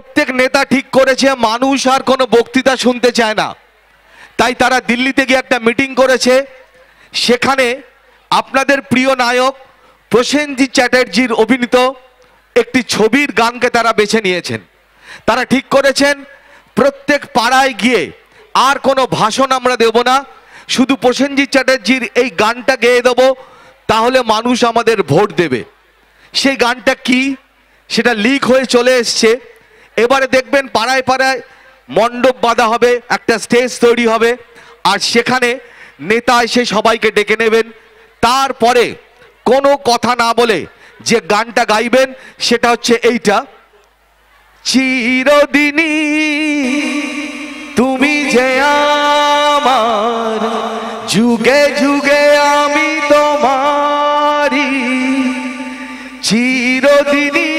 প্রত্যেক নেতা ঠিক করেছে মানুষ আর কোনো বক্তৃতা শুনতে চায় না, তাই তারা দিল্লিতে গিয়ে একটা মিটিং করেছে। সেখানে আপনাদের প্রিয় নায়ক প্রসেনজিৎ চ্যাটার্জির অভিনীত একটি ছবির গানকে তারা বেছে নিয়েছেন। তারা ঠিক করেছেন প্রত্যেক পাড়ায় গিয়ে আর কোনো ভাষণ আমরা দেব না, শুধু প্রসেনজিৎ চ্যাটার্জির এই গানটা গেয়ে দেব, তাহলে মানুষ আমাদের ভোট দেবে। সেই গানটা কি সেটা লিক হয়ে চলে এসছে। এবারে দেখবেন পাড়ায় পাড়ায় মণ্ডপ বাঁধা হবে, একটা স্টেজ তৈরি হবে, আর সেখানে নেতা এসে সবাইকে ডেকে নেবেন। তারপরে কোনো কথা না বলে যে গানটা গাইবেন সেটা হচ্ছে এইটা, চিরদিনই তুমি যে আমার, যুগে যুগে আমি তোমারি, চিরদিনই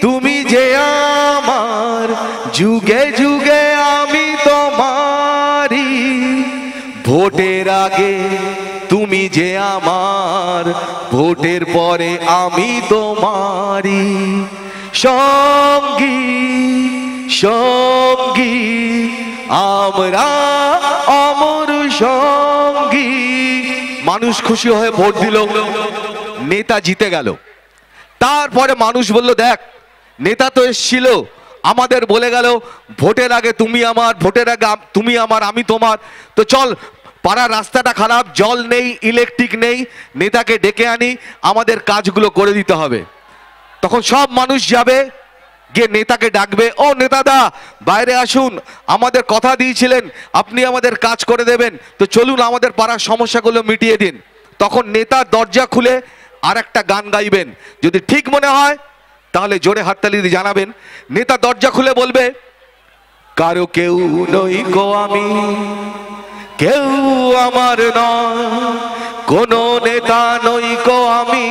তুমি যে আমার, যুগে যুগে আমি তোমারি, ভোটের আগে তুমি যে আমার, ভোটের পরে আমি তোমারি, সঙ্গী সঙ্গী আমরা অমর সঙ্গী। মানুষ খুশি হয়ে ভোট দিল, নেতা জিতে গেল। তারপরে মানুষ বলল, দেখ নেতা তো এসেছিল, আমাদের বলে গেল ভোটের আগে তুমি আমার, ভোটের আগে তুমি আমার, আমি তোমার, তো চল পাড়ার রাস্তাটা খারাপ, জল নেই, ইলেকট্রিক নেই, নেতাকে ডেকে আনি, আমাদের কাজগুলো করে দিতে হবে। তখন সব মানুষ যাবে, গিয়ে নেতাকে ডাকবে, ও নেতাদা বাইরে আসুন, আমাদের কথা দিয়েছিলেন আপনি আমাদের কাজ করে দেবেন, তো চলুন আমাদের পাড়ার সমস্যাগুলো মিটিয়ে দিন। তখন নেতা দরজা খুলে আর একটা গান গাইবেন, যদি ঠিক মনে হয় তাহলে জোরে হাততালি দিয়ে জানাবেন। নেতা দরজা খুলে বলবে, কারো কেউ নই গো আমি, কেউ আমার নয়, কোন নেতা নই গো আমি,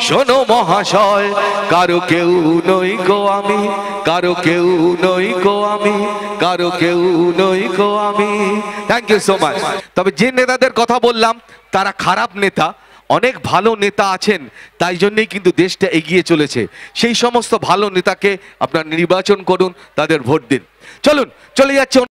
শোনো মহাশয়, কারো কেউ নই গো আমি, কারো কেউ নই গো আমি, কারো কেউ নই গো আমি। Thank you so much. তবে যে নেতাদের কথা বললাম তারা খারাপ নেতা, অনেক ভালো নেতা আছেন, তাই জন্যই কিন্তু দেশটা এগিয়ে চলেছে। সেই সমস্ত ভালো নেতাকে আপনারা নির্বাচন করুন, তাদের ভোট দিন। চলুন চলে যাচ্ছে।